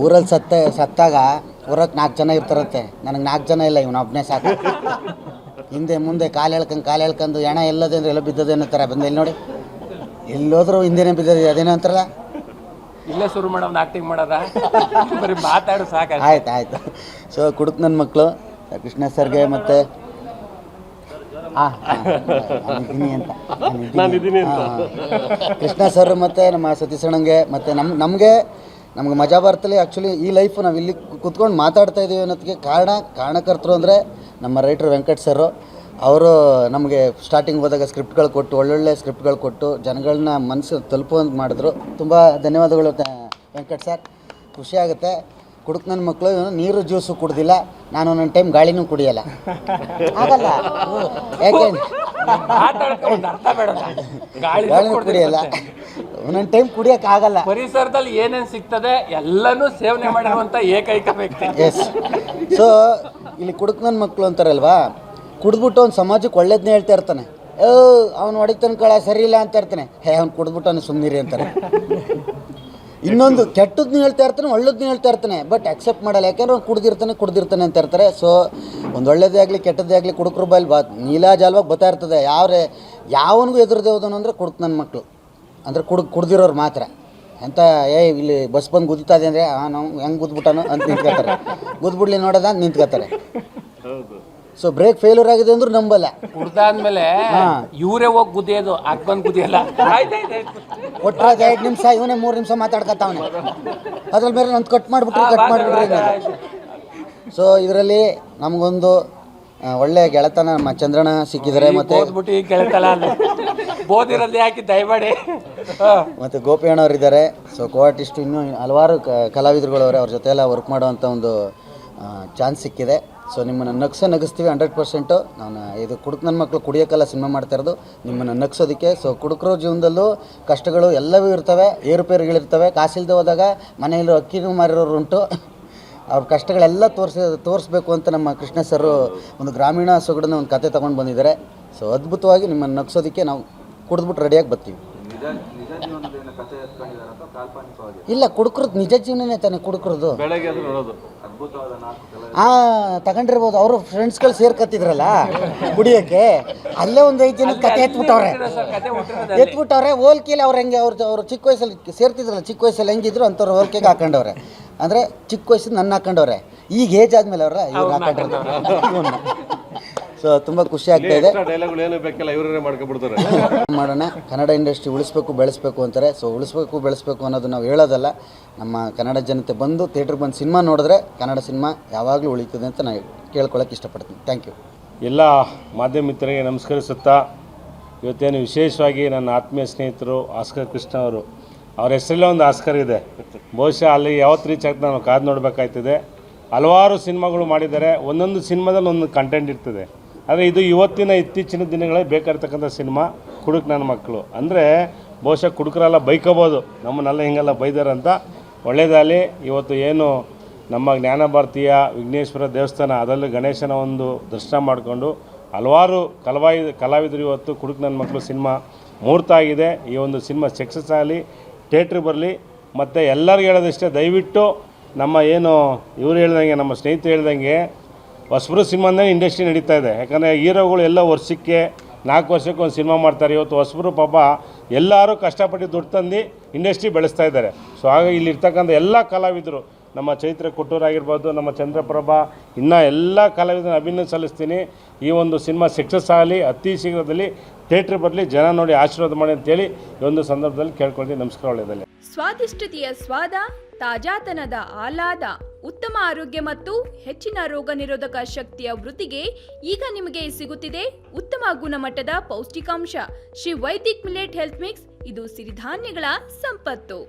ಊರಲ್ಲಿ ಸತ್ತಾಗ ಊರಕ್ಕೆ 4 ಜನ ಇರ್ತಾರಂತೆ. ನನಗೆ 4 ಜನ ಇಲ್ಲ, ಇವನು ಒಬ್ಬನೇ ಸಾಕು. ಹಿಂದೆ ಮುಂದೆ ಕಾಲು ಹೇಳ್ಕೊಂಡು ಹೆಣ ಎಲ್ಲದೆ ಅಂದರೆ ಎಲ್ಲ ಬಿದ್ದದೆ ಅನ್ನೋತಾರೆ. ಬಂದು ಇಲ್ಲಿ ನೋಡಿ, ಎಲ್ಲೋದ್ರೂ ಹಿಂದೆನೇ ಬಿದ್ದದೆ, ಅದೇನೋ ಅಂತಾರಲ್ಲ. ಇಲ್ಲೇ ಶುರು ಮಾಡೋದು ಆಕ್ಟಿಂಗ್ ಮಾಡೋದ, ಬರೀ ಮಾತಾಡು ಸಾಕು. ಆಯ್ತು. ಸೊ ಕುಡುಕ್ ನನ್ನ ಮಕ್ಕಳು ಕೃಷ್ಣ ಸರ್ಗೆ ಮತ್ತು ಕೃಷ್ಣ ಸರ್ ಮತ್ತು ನಮ್ಮ ಸತೀಶಣ್ಣಂಗೆ ಮತ್ತು ನಮಗೆ ಮಜಾ ಬರ್ತಲ್ಲಿ. ಆ್ಯಕ್ಚುಲಿ ಈ ಲೈಫು ನಾವು ಇಲ್ಲಿ ಕುತ್ಕೊಂಡು ಮಾತಾಡ್ತಾ ಇದ್ದೀವಿ ಅನ್ನೋದಕ್ಕೆ ಕಾರಣಕರ್ತರು ಅಂದರೆ ನಮ್ಮ ರೈಟ್ರು ವೆಂಕಟ್ ಸರು. ಅವರು ನಮಗೆ ಸ್ಟಾರ್ಟಿಂಗ್ ಹೋದಾಗ ಸ್ಕ್ರಿಪ್ಟ್ಗಳು ಕೊಟ್ಟು, ಒಳ್ಳೊಳ್ಳೆ ಸ್ಕ್ರಿಪ್ಟ್ಗಳು ಕೊಟ್ಟು ಜನಗಳನ್ನ ಮನಸ್ಸು ತಲುಪುವಂಗೆ ಮಾಡಿದ್ರು. ತುಂಬ ಧನ್ಯವಾದಗಳು ವೆಂಕಟ್ ಸರ್. ಖುಷಿಯಾಗುತ್ತೆ. ಕುಡುಕ್ ನನ್ನ ಮಕ್ಕಳು ನೀರು ಜ್ಯೂಸು ಕುಡ್ದಿಲ್ಲ, ನಾನು ಒಂದೊಂದು ಟೈಮ್ ಗಾಳಿನೂ ಕುಡಿಯಲ್ಲ. ಆಗಲ್ಲ, ಯಾಕೆ ಗಾಳಿನೂ ಕುಡಿಯಲ್ಲ, ಒಂದೊಂದು ಟೈಮ್ ಕುಡಿಯೋಕ್ಕಾಗಲ್ಲ. ಪರಿಸರದಲ್ಲಿ ಏನೇನು ಸಿಗ್ತದೆ ಎಲ್ಲನೂ ಸೇವನೆ ಮಾಡಿರುವಂಥ ಏಕೈಕ ವ್ಯಕ್ತಿ. ಎಸ್. ಸೊ ಇಲ್ಲಿ ಕುಡುಕ್ ನನ್ನ ಮಕ್ಕಳು ಅಂತಾರಲ್ವಾ, ಕುಡಿದ್ಬಿಟ್ಟು ಅವ್ನು ಸಮಾಜಕ್ಕೆ ಒಳ್ಳೇದನ್ನೇ ಹೇಳ್ತಾ ಇರ್ತಾನೆ. ಅವ್ನು ಹೊಡಿತಾನೆ ಕಳ ಸರಿ ಇಲ್ಲ ಅಂತ ಇರ್ತಾನೆ. ಅವ್ನು ಕುಡಿದ್ಬಿಟ್ಟು ಅವ್ನು ಸುಮ್ಮನಿರಿ ಅಂತಾರೆ. ಇನ್ನೊಂದು ಕೆಟ್ಟದ್ನ ಹೇಳ್ತಾ ಇರ್ತಾನೆ, ಒಳ್ಳೇದನ್ನ ಹೇಳ್ತಾ ಇರ್ತಾನೆ, ಬಟ್ ಅಕ್ಸೆಪ್ಟ್ ಮಾಡಲ್ಲ. ಯಾಕೆಂದ್ರೆ ಅವ್ನು ಕುಡ್ದಿರ್ತಾನೆ ಅಂತ ಇರ್ತಾರೆ. ಸೊ ಒಂದು ಒಳ್ಳೇದೇ ಆಗಲಿ ಕೆಟ್ಟದ್ದೇ ಆಗಲಿ ಕುಡುಕ್ರ ಬಾಯಲ್ಲಿ ನೀಲಾಜಾಲವಾಗಿ ಬರ್ತಾ ಇರ್ತದೆ. ಯಾವನಿಗೂ ಎದುರುದೇವ್ದನು ಅಂದರೆ ಕುಡುಕ್ ನನ್ನ ಮಕ್ಕಳು ಅಂದರೆ ಕುಡ್ದಿರೋರು ಮಾತ್ರ. ಎಂತ ಇಲ್ಲಿ ಬಸ್ ಬಂದು ಗುದ್ತಾದೆ ಅಂದರೆ ನಾವು ಹೆಂಗೆ ಗುದ್ಬಿಟ್ಟಾನು ಅಂತ ನಿಂತ್ಕೋತಾರೆ. ಗುದ್ಬಿಡ್ಲಿ ನೋಡೋದ ಅಂತ ನಿಂತ್ಕೋತಾರೆ. ಸೊ ಬ್ರೇಕ್ ಫೇಲ್ಯೂರ್ ಆಗಿದೆ ಅಂದ್ರೂ ನಂಬಲ್ಲ. ಕುಡ್ದಾದ್ಮೇಲೆ ಇವರೇ ಹೋಗಿ ಗುದ್ದಿಯೋದು, ಬಂದು ಗುದ್ದಿಯಲ್ಲ. ಒಟ್ಟರೆ 2 ನಿಮಿಷ, ಇವನೇ 3 ನಿಮಿಷ ಮಾತಾಡ್ಕೊತಾವನೆ. ಅದ್ರಲ್ಲಿ ಬೇರೆ ನಾನು ಕಟ್ ಮಾಡಿಬಿಡ್ರಿ. ಸೊ ಇದರಲ್ಲಿ ನಮಗೊಂದು ಒಳ್ಳೆ ಗೆಳೆತನ ನಮ್ಮ ಚಂದ್ರಣ್ಣ ಸಿಕ್ಕಿದ್ದಾರೆ. ಮತ್ತು ಮತ್ತು ಗೋಪಿ ಅಣ್ಣವ್ರಿದ್ದಾರೆ. ಸೊ ಕೋ-ಆರ್ಟಿಸ್ಟು ಇನ್ನೂ ಹಲವಾರು ಕಲಾವಿದರುಗಳವ್ರೆ. ಅವ್ರ ಜೊತೆ ಎಲ್ಲ ವರ್ಕ್ ಮಾಡೋವಂಥ ಒಂದು ಚಾನ್ಸ್ ಸಿಕ್ಕಿದೆ. ಸೊ ನಿಮ್ಮನ್ನು ನಗಿಸ್ತೀವಿ 100%. ನಾನು ಇದು ಕುಡುಕ್ ನನ್ನ ಮಕ್ಕಳು ಕುಡಿಯೋಕ್ಕೆಲ್ಲ ಸಿನಿಮಾ ಮಾಡ್ತಾ ಇರೋದು ನಿಮ್ಮನ್ನು ನಗಿಸೋದಕ್ಕೆ. ಸೊ ಕುಡುಕರ ಜೀವನದಲ್ಲೂ ಕಷ್ಟಗಳು ಎಲ್ಲವೂ ಇರ್ತವೆ, ಏರುಪೇರುಗಳಿರ್ತವೆ. ಕಾಸಿಲ್ಲದೆ ಹೋದಾಗ ಮನೆಯಲ್ಲಿ ಅಕ್ಕಿನೂ ಮಾರಿರೋರು ಉಂಟು. ಅವ್ರ ಕಷ್ಟಗಳೆಲ್ಲ ತೋರಿಸ್ಬೇಕು ಅಂತ ನಮ್ಮ ಕೃಷ್ಣ ಸರ್ ಒಂದು ಗ್ರಾಮೀಣ ಸೊಗಡನ್ನ ಒಂದು ಕತೆ ತೊಗೊಂಡು ಬಂದಿದ್ದಾರೆ. ಸೊ ಅದ್ಭುತವಾಗಿ ನಿಮ್ಮನ್ನು ನಗಿಸೋದಕ್ಕೆ ನಾವು ಕುಡಿದ್ಬಿಟ್ಟು ರೆಡಿಯಾಗಿ ಬರ್ತೀವಿ. ಇಲ್ಲ, ಕುಡುಕ್ರದ್ದು ನಿಜ ಜೀವನನೇ ತಾನೆ ಕುಡುಕ್ರದ್ದು. ತಗೊಂಡಿರ್ಬೋದು. ಅವರು ಫ್ರೆಂಡ್ಸ್ಗಳು ಸೇರ್ಕತ್ತಿದ್ರಲ್ಲ ಕುಡಿಯೋಕ್ಕೆ, ಅಲ್ಲೇ ಒಂದು 5 ಜನದ ಕತೆ ಎತ್ಬಿಟ್ಟವ್ರೆ. ಹೋಲ್ಕೆಯಲ್ಲಿ ಅವ್ರು ಹೆಂಗೆ ಅವ್ರು ಚಿಕ್ಕ ವಯಸ್ಸಲ್ಲಿ ಸೇರ್ತಿದ್ರಲ್ಲ, ಚಿಕ್ಕ ವಯಸ್ಸಲ್ಲಿ ಹೆಂಗಿದ್ರು ಅಂಥವ್ರು ಹೋಲ್ಕೆಗೆ ಹಾಕೊಂಡವ್ರೆ. ಅಂದರೆ ಚಿಕ್ಕ ವಯಸ್ಸಿಗೆ ನನ್ನ ಹಾಕೊಂಡವ್ರೆ. ಈಗ ಏಜ್ ಆದಮೇಲೆ ಅವ್ರ ಇವ್ರು ಹಾಕೊಂಡಿರ್ತಾರೆ. ಸೊ ತುಂಬ ಖುಷಿ ಆಗ್ತಾ ಇದೆ. ಮಾಡೋಣ. ಕನ್ನಡ ಇಂಡಸ್ಟ್ರಿ ಉಳಿಸ್ಬೇಕು ಬೆಳೆಸ್ಬೇಕು ಅಂತಾರೆ. ಸೊ ಉಳಿಸ್ಬೇಕು ಬೆಳೆಸ್ಬೇಕು ಅನ್ನೋದು ನಾವು ಹೇಳೋದಲ್ಲ. ನಮ್ಮ ಕನ್ನಡ ಜನತೆ ಬಂದು ಥಿಯೇಟ್ರಿಗೆ ಬಂದು ಸಿನಿಮಾ ನೋಡಿದ್ರೆ ಕನ್ನಡ ಸಿನಿಮಾ ಯಾವಾಗಲೂ ಉಳಿತದೆ ಅಂತ ನಾನು ಕೇಳ್ಕೊಳ್ಳೋಕೆ ಇಷ್ಟಪಡ್ತೀನಿ. Thank you. ಎಲ್ಲ ಮಾಧ್ಯಮ ಮಿತ್ರರಿಗೆ ನಮಸ್ಕರಿಸುತ್ತಾ, ಇವತ್ತೇನು ವಿಶೇಷವಾಗಿ ನನ್ನ ಆತ್ಮೀಯ ಸ್ನೇಹಿತರು ಆಸ್ಕರ್ ಕೃಷ್ಣ ಅವರು, ಅವ್ರ ಹೆಸರಲ್ಲೇ ಒಂದು ಆಸ್ಕರ್ ಇದೆ. ಬಹುಶಃ ಅಲ್ಲಿ ಯಾವತ್ತು ರೀಚ್ ಆಗ್ತದೆ ನಾವು ಕಾದು ನೋಡಬೇಕಾಯ್ತದೆ. ಹಲವಾರು ಸಿನಿಮಾಗಳು ಮಾಡಿದ್ದಾರೆ, ಒಂದೊಂದು ಸಿನಿಮಾದಲ್ಲಿ ಒಂದೊಂದು ಕಂಟೆಂಟ್ ಇರ್ತದೆ. ಆದರೆ ಇದು ಇತ್ತೀಚಿನ ದಿನಗಳೇ ಬೇಕಾಗಿರ್ತಕ್ಕಂಥ ಸಿನಿಮಾ ಕುಡುಕ್ ನನ್ನ ಮಕ್ಕಳು. ಅಂದರೆ ಬಹುಶಃ ಕುಡುಕರೆಲ್ಲ ಬೈಕೋಬೋದು, ನಮ್ಮನ್ನೆಲ್ಲ ಹಿಂಗೆಲ್ಲ ಬೈದಾರಂತ. ಒಳ್ಳೆಯದಾಗಲಿ. ಇವತ್ತು ಏನು ನಮ್ಮ ಜ್ಞಾನ ಭಾರತೀಯ ವಿಘ್ನೇಶ್ವರ ದೇವಸ್ಥಾನ, ಅದರಲ್ಲಿ ಗಣೇಶನ ಒಂದು ದರ್ಶನ ಮಾಡಿಕೊಂಡು ಹಲವಾರು ಕಲಾವಿದರು ಇವತ್ತು ಕುಡುಕ್ ನನ್ನ ಮಕ್ಕಳು ಸಿನಿಮಾ ಮುಹೂರ್ತ ಆಗಿದೆ. ಈ ಒಂದು ಸಿನಿಮಾ ಸಕ್ಸಸ್ ಆಗಲಿ, ಥಿಯೇಟ್ರಿಗೆ ಬರಲಿ. ಮತ್ತು ಎಲ್ಲರಿಗೂ ಹೇಳೋದಿಷ್ಟೇ, ದಯವಿಟ್ಟು ನಮ್ಮ ಏನು ಇವರು ಹೇಳ್ದಂಗೆ, ನಮ್ಮ ಸ್ನೇಹಿತರು ಹೇಳ್ದಂಗೆ ಹೊಸಬ್ರು ಸಿನಿಮಾನೇ ಇಂಡಸ್ಟ್ರಿ ನಡೀತಾ ಇದೆ. ಯಾಕಂದರೆ ಹೀರೋಗಳು ಎಲ್ಲ ವರ್ಷಕ್ಕೆ 4 ವರ್ಷಕ್ಕೆ ಒಂದು ಸಿನಿಮಾ ಮಾಡ್ತಾರೆ. ಇವತ್ತು ಹೊಸಬ್ರು ಪಾಪ ಎಲ್ಲರೂ ಕಷ್ಟಪಟ್ಟು ದುಡ್ಡು ತಂದು ಇಂಡಸ್ಟ್ರಿ ಬೆಳೆಸ್ತಾ ಇದ್ದಾರೆ. ಸೊ ಆಗ ಇಲ್ಲಿರ್ತಕ್ಕಂಥ ಎಲ್ಲ ಕಲಾವಿದರು, ನಮ್ಮ ಚೈತ್ರ ಕೊಟ್ಟೂರು ಆಗಿರ್ಬೋದು, ನಮ್ಮ ಚಂದ್ರಪ್ರಭಾ, ಇನ್ನೂ ಎಲ್ಲ ಕಲಾವಿದರನ್ನು ಅಭಿನಂದನೆ ಸಲ್ಲಿಸ್ತೀನಿ. ಈ ಒಂದು ಸಿನಿಮಾ ಸಕ್ಸಸ್ ಆಗಲಿ, ಅತಿ ಶೀಘ್ರದಲ್ಲಿ ಥಿಯೇಟ್ರ್ ಬರಲಿ, ಜನ ನೋಡಿ ಆಶೀರ್ವಾದ ಮಾಡಿ ಅಂತೇಳಿ ಈ ಒಂದು ಸಂದರ್ಭದಲ್ಲಿ ಕೇಳ್ಕೊಳ್ತೀನಿ. ನಮಸ್ಕಾರ. ಒಳ್ಳೆಯದಲ್ಲಿ ಸ್ವಾದಿಷ್ಟತೆಯ ಸ್ವಾದ, ತಾಜಾತನದ ಆಹ್ಲಾದ, ಉತ್ತಮ ಆರೋಗ್ಯ ಮತ್ತು ಹೆಚ್ಚಿನ ರೋಗ ನಿರೋಧಕ ಶಕ್ತಿಯ ವೃದ್ಧಿಗೆ ಈಗ ನಿಮಗೆ ಸಿಗುತ್ತಿದೆ ಉತ್ತಮ ಗುಣಮಟ್ಟದ ಪೌಷ್ಟಿಕಾಂಶ. Shri Vaidik millet health mix. ಇದು ಸಿರಿಧಾನ್ಯಗಳ ಸಂಪತ್ತು.